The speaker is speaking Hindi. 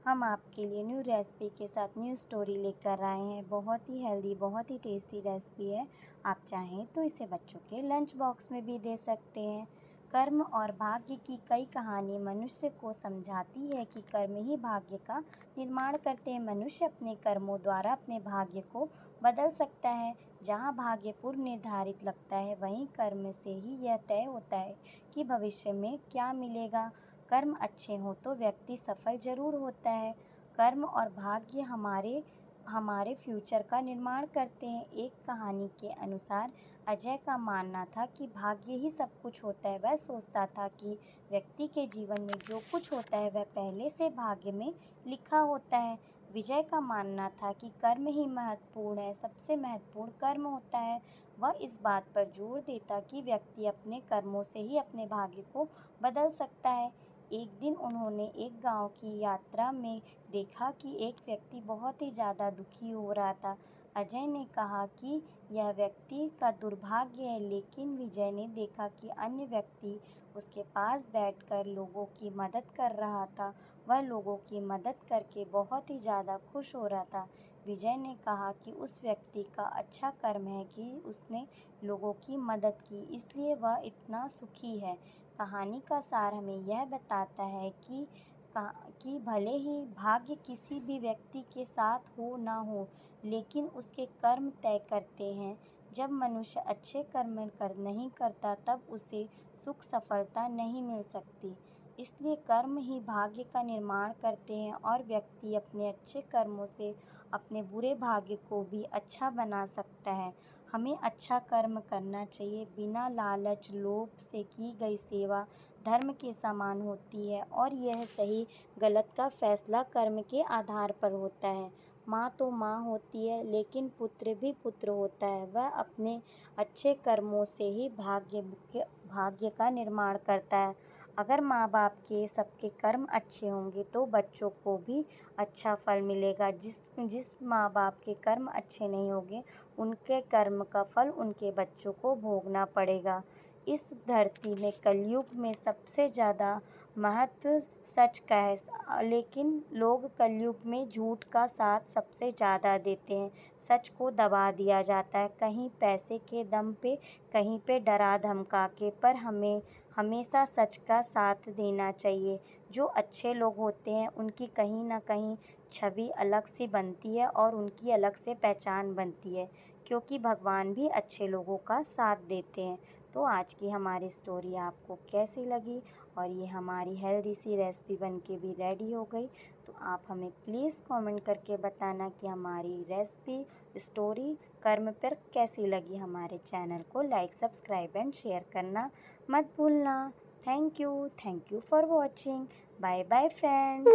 हम आपके लिए न्यू रेसिपी के साथ न्यू स्टोरी लेकर आए हैं। बहुत ही हेल्दी, बहुत ही टेस्टी रेसिपी है। आप चाहें तो इसे बच्चों के लंच बॉक्स में भी दे सकते हैं। कर्म और भाग्य की कई कहानी मनुष्य को समझाती है कि कर्म ही भाग्य का निर्माण करते हैं। मनुष्य अपने कर्मों द्वारा अपने भाग्य को बदल सकता है। जहाँ भाग्य पूर्व निर्धारित लगता है, वहीं कर्म से ही यह तय होता है कि भविष्य में क्या मिलेगा। कर्म अच्छे हों तो व्यक्ति सफल जरूर होता है। कर्म और भाग्य हमारे फ्यूचर का निर्माण करते हैं। एक कहानी के अनुसार अजय का मानना था कि भाग्य ही सब कुछ होता है। वह सोचता था कि व्यक्ति के जीवन में जो कुछ होता है वह पहले से भाग्य में लिखा होता है। विजय का मानना था कि कर्म ही महत्वपूर्ण है, सबसे महत्वपूर्ण कर्म होता है। वह इस बात पर जोर देता कि व्यक्ति अपने कर्मों से ही अपने भाग्य को बदल सकता है। एक दिन उन्होंने एक गांव की यात्रा में देखा कि एक व्यक्ति बहुत ही ज़्यादा दुखी हो रहा था। अजय ने कहा कि यह व्यक्ति का दुर्भाग्य है, लेकिन विजय ने देखा कि अन्य व्यक्ति उसके पास बैठकर लोगों की मदद कर रहा था। वह लोगों की मदद करके बहुत ही ज़्यादा खुश हो रहा था। विजय ने कहा कि उस व्यक्ति का अच्छा कर्म है कि उसने लोगों की मदद की, इसलिए वह इतना सुखी है। कहानी का सार हमें यह बताता है कि भले ही भाग्य किसी भी व्यक्ति के साथ हो ना हो, लेकिन उसके कर्म तय करते हैं। जब मनुष्य अच्छे कर्म नहीं करता, तब उसे सुख सफलता नहीं मिल सकती। इसलिए कर्म ही भाग्य का निर्माण करते हैं और व्यक्ति अपने अच्छे कर्मों से अपने बुरे भाग्य को भी अच्छा बना सकता है। हमें अच्छा कर्म करना चाहिए। बिना लालच लोभ से की गई सेवा धर्म के समान होती है और यह सही गलत का फैसला कर्म के आधार पर होता है। माँ तो माँ होती है, लेकिन पुत्र भी पुत्र होता है। वह अपने अच्छे कर्मों से ही भाग्य का निर्माण करता है। अगर माँ बाप के सबके कर्म अच्छे होंगे तो बच्चों को भी अच्छा फल मिलेगा। जिस माँ बाप के कर्म अच्छे नहीं होंगे, उनके कर्म का फल उनके बच्चों को भोगना पड़ेगा। इस धरती में कलयुग में सबसे ज़्यादा महत्व सच का है, लेकिन लोग कलयुग में झूठ का साथ सबसे ज़्यादा देते हैं। सच को दबा दिया जाता है, कहीं पैसे के दम पे, कहीं पे डरा धमका के, पर हमें हमेशा सच का साथ देना चाहिए। जो अच्छे लोग होते हैं उनकी कहीं ना कहीं छवि अलग सी बनती है और उनकी अलग से पहचान बनती है, क्योंकि भगवान भी अच्छे लोगों का साथ देते हैं। तो आज की हमारी स्टोरी आपको कैसी लगी, और ये हमारी हेल्दी सी रेसिपी बन के भी रेडी हो गई, तो आप हमें प्लीज़ कमेंट करके बताना कि हमारी रेसिपी स्टोरी कर्म पर कैसी लगी। हमारे चैनल को लाइक सब्सक्राइब एंड शेयर करना मत भूलना। Thank you for watching. Bye bye friends.